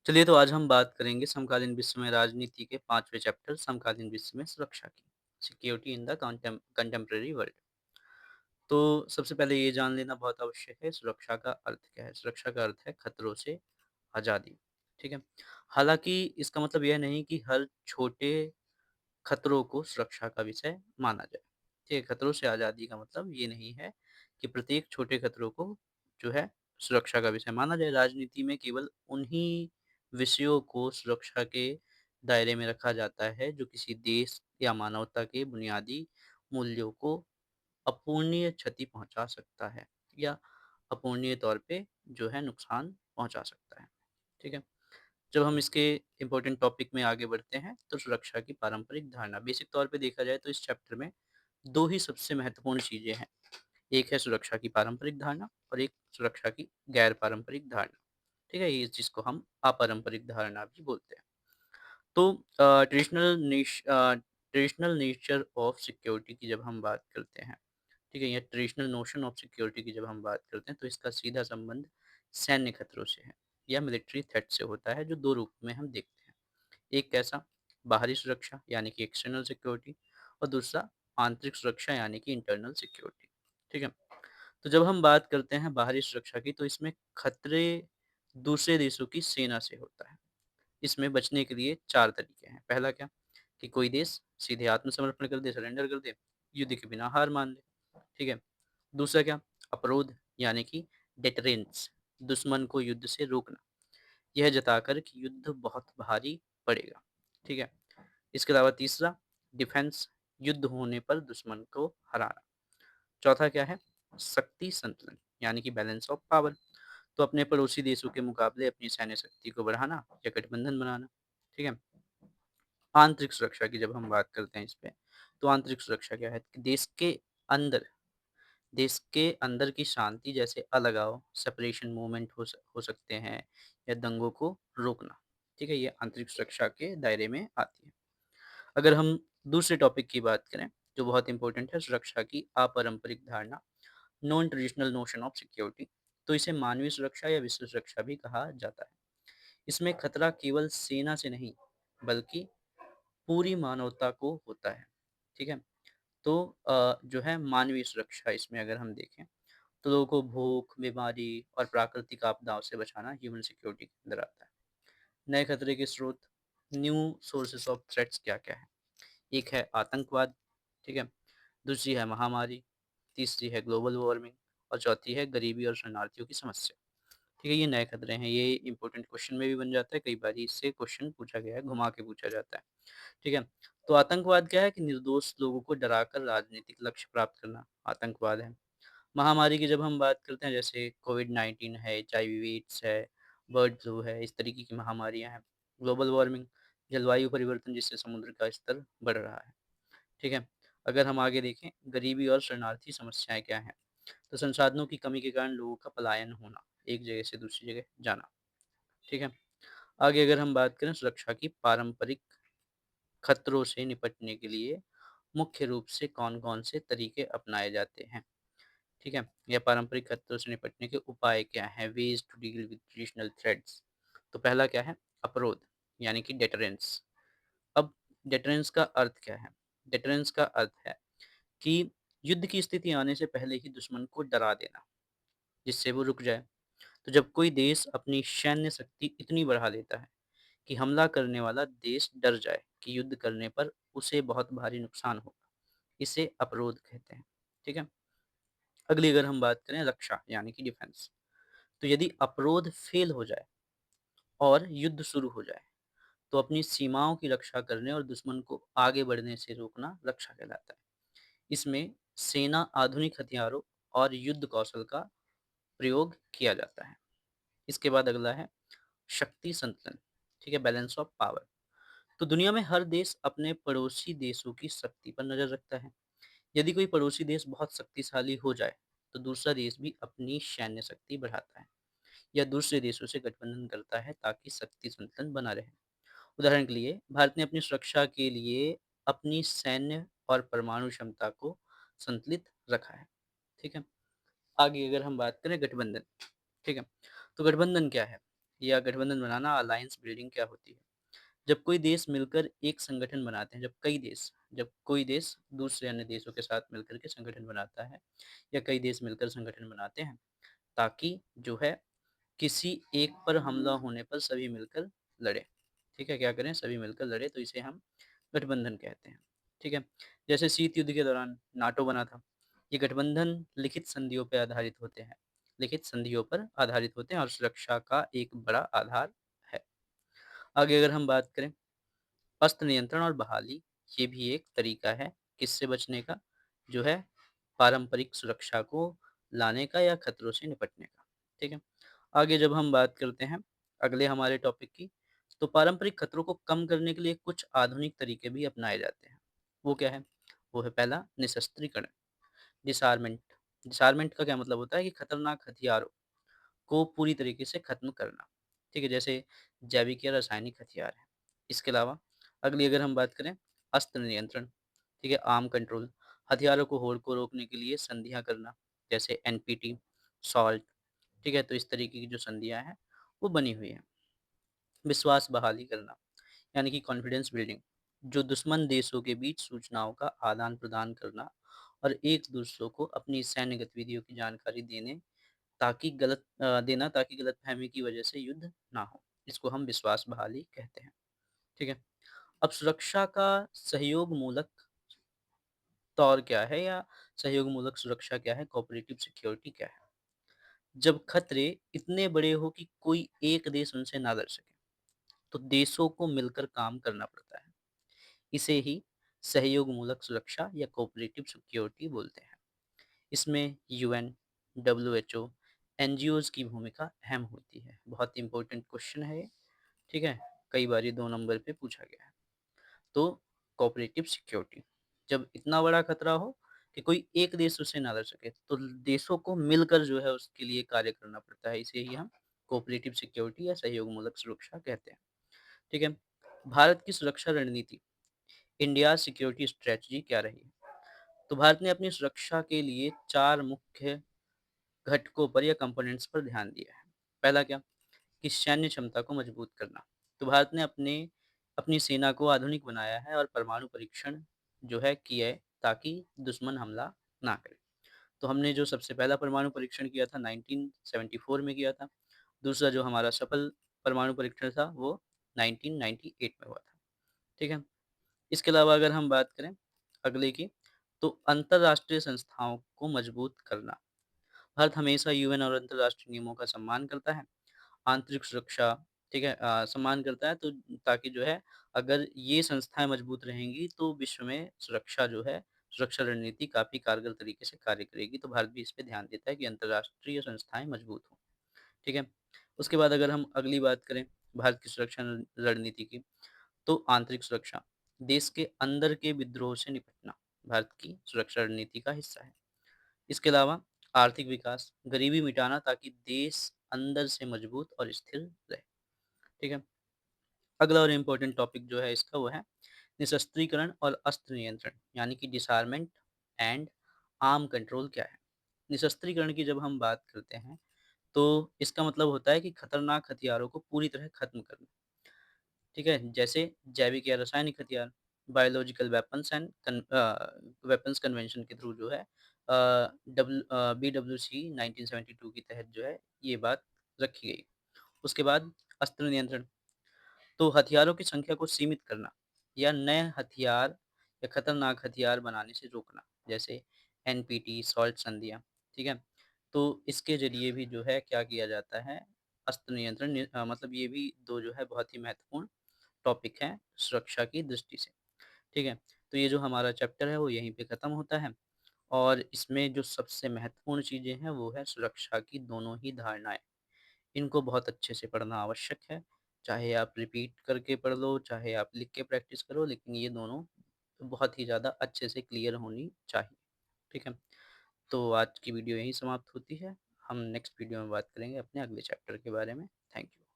चलिए तो आज हम बात करेंगे समकालीन विश्व में राजनीति के 5वें चैप्टर समकालीन विश्व में सुरक्षा की, security in the contemporary world. तो सबसे पहले ये जान लेना बहुत आवश्यक है, सुरक्षा का अर्थ क्या है? सुरक्षा का अर्थ है खतरों से आज़ादी, ठीक है? हालाँकि इसका मतलब यह नहीं कि हर छोटे खतरों को सुरक्षा का विषय माना जाए, ठीक है? खतरों से आज़ादी का मतलब ये नहीं है कि प्रत्येक छोटे खतरों को जो है सुरक्षा का विषय माना जाए। राजनीति में केवल उन्हीं विषयों को सुरक्षा के दायरे में रखा जाता है जो किसी देश या मानवता के बुनियादी मूल्यों को अपूरणीय क्षति पहुँचा सकता है या अपूरणीय तौर पे जो है नुकसान पहुँचा सकता है, ठीक है? जब हम इसके इम्पोर्टेंट टॉपिक में आगे बढ़ते हैं, तो सुरक्षा की पारंपरिक धारणा। बेसिक तौर पे देखा जाए तो इस चैप्टर में 2 ही सबसे महत्वपूर्ण चीज़ें हैं। एक है सुरक्षा की पारंपरिक धारणा और एक सुरक्षा की गैर पारंपरिक धारणा। ठीक है? ये चीज़ को हम अपारंपरिक धारणा भी बोलते हैं। तो ट्रेडिशनल नेचर ऑफ सिक्योरिटी की जब हम बात करते हैं, ठीक है? या ट्रेडिशनल नोशन ऑफ सिक्योरिटी की जब हम बात करते हैं, तो इसका सीधा संबंध सैन्य खतरों से है या मिलिट्री थ्रेट से होता है, जो 2 रूप में हम देखते हैं। एक कैसा? बाहरी सुरक्षा यानी कि एक्सटर्नल सिक्योरिटी और दूसरा आंतरिक सुरक्षा यानी कि इंटरनल सिक्योरिटी, ठीक है? तो जब हम बात करते हैं बाहरी सुरक्षा की, तो इसमें खतरे दूसरे देशों की सेना से होता है। इसमें बचने के लिए 4 तरीके हैं। पहला क्या? कि कोई देश सीधे आत्मसमर्पण कर दे, सरेंडर कर दे, युद्ध के बिना हार मान ले, ठीक है? दूसरा क्या? अवरोध यानी कि डिटरेंस, दुश्मन को युद्ध से रोकना, यह जताकर कि युद्ध बहुत भारी पड़ेगा, ठीक है? इसके अलावा तीसरा डिफेंस, युद्ध होने पर दुश्मन को हराना। चौथा क्या है? शक्ति संतुलन यानी कि बैलेंस ऑफ पावर, तो अपने पड़ोसी देशों के मुकाबले अपनी सैन्य शक्ति को बढ़ाना या गठबंधन बनाना, ठीक है? आंतरिक सुरक्षा की जब हम बात करते हैं इस पे, तो आंतरिक सुरक्षा क्या है? कि अंदर देश के अंदर की शांति जैसे अलगाव, सेपरेशन मूवमेंट हो सकते हैं या दंगों को रोकना, ठीक है? ये आंतरिक सुरक्षा के दायरे में आती है। अगर हम दूसरे टॉपिक की बात करें, जो बहुत इंपॉर्टेंट है, सुरक्षा की अपारंपरिक धारणा, non traditional notion of security, तो इसे मानवीय सुरक्षा या विश्व सुरक्षा भी कहा जाता है। इसमें खतरा केवल सेना से नहीं, बल्कि पूरी मानवता को होता है, ठीक है? तो जो है मानवीय सुरक्षा इसमें अगर हम देखें, तो लोगों को भूख, बीमारी और प्राकृतिक आपदाओं से बचाना ह्यूमन सिक्योरिटी के अंदर आता है। नए खतरे के स्रोत, न्यू सोर्सेस ऑफ थ्रेट्स क्या-क्या हैं? एक है आतंकवाद, ठीक है? दूसरी है महामारी, तीसरी है ग्लोबल वार्मिंग और चौथी है गरीबी और शरणार्थियों की समस्या। ठीक है, ये नए खतरे हैं, ये इम्पोर्टेंट क्वेश्चन में भी बन जाता है, कई बारी इससे क्वेश्चन पूछा गया है, घुमा के पूछा जाता है, ठीक है? तो आतंकवाद क्या है? कि निर्दोष लोगों को डराकर राजनीतिक लक्ष्य प्राप्त करना, आतंकवाद है। महामारी की जब हम बात करते हैं, जैसे कोविड-19 है, एचआईवी एड्स है, बर्ड फ्लू है, इस तरीके की महामारियाँ हैं। ग्लोबल वार्मिंग, जलवायु परिवर्तन जिससे समुद्र का स्तर बढ़ रहा है, ठीक है? अगर हम आगे देखें, गरीबी और शरणार्थी समस्याएँ क्या हैं? तो संसाधनों की कमी के कारण लोगों का पलायन होना, एक जगह से दूसरी जगह जाना, ठीक है? आगे अगर हम बात करें सुरक्षा की पारंपरिक खतरों से निपटने के लिए मुख्य रूप से कौन-कौन से तरीके अपनाए जाते हैं, ठीक है? या पारंपरिक खतरों से निपटने के उपाय क्या हैं? Ways to deal with traditional threats. तो पहला क्या है? अवरोध, यानी कि डिटरेंस। अब डिटरेंस का अर्थ क्या है? डिटरेंस का अर्थ है कि युद्ध की स्थिति आने से पहले ही दुश्मन को डरा देना, जिससे वो रुक जाए। तो जब कोई देश अपनी सैन्य शक्ति इतनी बढ़ा देता है कि हमला करने वाला देश डर जाए कि युद्ध करने पर उसे बहुत भारी नुकसान होगा, इसे अवरोध कहते हैं, ठीक है? अगली अगर हम बात करें रक्षा यानी कि डिफेंस, तो यदि अवरोध फेल हो जाए और युद्ध शुरू हो जाए, तो अपनी सीमाओं की रक्षा करने और दुश्मन को आगे बढ़ने से रोकना रक्षा कहलाता है। इसमें सेना आधुनिक हथियारों और युद्ध कौशल का प्रयोग किया जाता है। इसके बाद अगला है शक्ति संतुलन, ठीक है? Balance of power. तो दुनिया में हर देश अपने पड़ोसी देशों की शक्ति पर नज़र रखता है। यदि कोई पड़ोसी देश बहुत शक्तिशाली हो जाए, तो दूसरा देश भी अपनी सैन्य शक्ति बढ़ाता है या दूसरे देशों से गठबंधन करता है ताकि शक्ति संतुलन बना रहे। उदाहरण के लिए भारत ने अपनी सुरक्षा के लिए अपनी सैन्य और परमाणु क्षमता को संतुलित रखा है, ठीक है? आगे अगर हम बात करें गठबंधन, ठीक है? तो गठबंधन क्या है? या गठबंधन बनाना, अलायंस बिल्डिंग क्या होती है? जब कोई देश मिलकर एक संगठन बनाते हैं, जब कोई देश दूसरे अन्य देशों के साथ मिलकर के संगठन बनाता है या कई देश मिलकर संगठन बनाते हैं, ताकि जो है किसी एक पर हमला होने पर सभी मिलकर लड़ें। ठीक है? क्या करें? सभी मिलकर लड़ें, तो इसे हम गठबंधन कहते हैं। ठीक है? जैसे शीत युद्ध के दौरान नाटो बना था। ये गठबंधन लिखित संधियों पर आधारित होते हैं और सुरक्षा का एक बड़ा आधार है। आगे अगर हम बात करें, अस्त्र नियंत्रण और बहाली, ये भी एक तरीका है किससे बचने का? जो है पारंपरिक सुरक्षा को लाने का या खतरों से निपटने का। ठीक है? आगे जब हम बात करते हैं अगले हमारे टॉपिक की, तो पारंपरिक खतरों को कम करने के लिए कुछ आधुनिक तरीके भी अपनाए जाते हैं। वो क्या है? वो है पहला निशस्त्रीकरण, डिसआर्मेंट। डिसआर्मेंट का क्या मतलब होता है कि खतरनाक हथियारों को पूरी तरीके से खत्म करना। ठीक है? जैसे जैविक या रासायनिक हथियार हैं। इसके अलावा अगली अगर हम बात करें, अस्त्र नियंत्रण, ठीक है? आर्म कंट्रोल, हथियारों को होड़ को रोकने के लिए संधियाँ करना, जैसे एनपीटी, सॉल्ट, ठीक है? तो इस तरीके की जो संधियाँ हैं, वो बनी हुई हैं। विश्वास बहाली करना, यानी कि कॉन्फिडेंस बिल्डिंग, जो दुश्मन देशों के बीच सूचनाओं का आदान-प्रदान करना और एक-दूसरों को अपनी सैन्य गतिविधियों की जानकारी देना ताकि गलतफ़हमी की वजह से युद्ध ना हो। इसको हम विश्वास बहाली कहते हैं। ठीक है? अब सुरक्षा का सहयोग मूलक तौर क्या है या सहयोग मूलक सुरक्षा क्या है, कोऑपरेटिव सिक्योरिटी क्या है? जब खतरे इतने बड़े हो कि कोई एक देश उनसे ना लड़ सके, तो देशों को मिलकर काम करना पड़ता है। इसे ही सहयोग मूलक सुरक्षा या कोऑपरेटिव सिक्योरिटी बोलते हैं। इसमें यूएन, डब्ल्यूएचओ, एनजीओज़ की भूमिका अहम होती है। बहुत ही इम्पोर्टेंट क्वेश्चन है ये, ठीक है? कई बार ये 2 नंबर पे पूछा गया है। तो कोऑपरेटिव सिक्योरिटी, जब इतना बड़ा खतरा हो कि कोई एक देश उससे ना लड़ सके, तो देशों को मिलकर जो है उसके लिए कार्य करना पड़ता है। इसे ही हम कोऑपरेटिव सिक्योरिटी या सहयोगमूलक सुरक्षा कहते हैं। ठीक है? भारत की सुरक्षा रणनीति, इंडिया सिक्योरिटी स्ट्रैटेजी क्या रही है? तो भारत ने अपनी सुरक्षा के लिए 4 मुख्य घटकों पर या कंपोनेंट्स पर ध्यान दिया है। पहला क्या? कि सैन्य क्षमता को मजबूत करना। तो भारत ने अपनी सेना को आधुनिक बनाया है और परमाणु परीक्षण जो है किए है ताकि दुश्मन हमला ना करे। तो हमने जो सबसे पहला परमाणु परीक्षण किया था 1974 में किया था। दूसरा जो हमारा सफल परमाणु परीक्षण था वो 1998 में हुआ था। ठीक है? इसके अलावा अगर हम बात करें अगले की, तो अंतर्राष्ट्रीय संस्थाओं को मजबूत करना। भारत हमेशा यूएन और अंतर्राष्ट्रीय नियमों का सम्मान करता है। आंतरिक सुरक्षा, ठीक है? सम्मान करता है, तो ताकि जो है अगर ये संस्थाएँ मजबूत रहेंगी तो विश्व में सुरक्षा रणनीति काफ़ी कारगर तरीके से कार्य करेगी। तो भारत भी इस पे ध्यान देता है कि अंतर्राष्ट्रीय संस्थाएँ मजबूत हों। ठीक है? उसके बाद अगर हम अगली बात करें भारत की सुरक्षा रणनीति की, तो आंतरिक सुरक्षा, देश के अंदर के विद्रोह से निपटना भारत की सुरक्षा रणनीति का हिस्सा है। इसके अलावा आर्थिक विकास, गरीबी मिटाना ताकि देश अंदर से मजबूत और स्थिर रहे। ठीक है? अगला और इम्पोर्टेंट टॉपिक जो है इसका वो है निशस्त्रीकरण और अस्त्र नियंत्रण, यानी कि डिसआर्मेंट एंड आर्म कंट्रोल क्या है? निशस्त्रीकरण की जब हम बात करते हैं, तो इसका मतलब होता है कि खतरनाक हथियारों को पूरी तरह खत्म करना। ठीक है? जैसे जैविक या रासायनिक हथियार, बायोलॉजिकल वेपन्स कन्वेंशन के थ्रू जो है बीडब्ल्यूसी 1972 के तहत जो है ये बात रखी गई। उसके बाद अस्त्र नियंत्रण, तो हथियारों की संख्या को सीमित करना या नए हथियार या खतरनाक हथियार बनाने से रोकना, जैसे एनपीटी, सॉल्ट संधियाँ, ठीक है? तो इसके ज़रिए भी जो है क्या किया जाता है, अस्त्र नियंत्रण मतलब ये भी 2 जो है बहुत ही महत्वपूर्ण टॉपिक हैं सुरक्षा की दृष्टि से, ठीक है? तो ये जो हमारा चैप्टर है वो यहीं पे ख़त्म होता है और इसमें जो सबसे महत्वपूर्ण चीज़ें हैं वो है सुरक्षा की दोनों ही धारणाएँ। इनको बहुत अच्छे से पढ़ना आवश्यक है, चाहे आप रिपीट करके पढ़ लो, चाहे आप लिख के प्रैक्टिस करो, लेकिन ये दोनों बहुत ही ज़्यादा अच्छे से क्लियर होनी चाहिए, ठीक है? तो आज की वीडियो यहीं समाप्त होती है। हम नेक्स्ट वीडियो में बात करेंगे अपने अगले चैप्टर के बारे में। Thank you.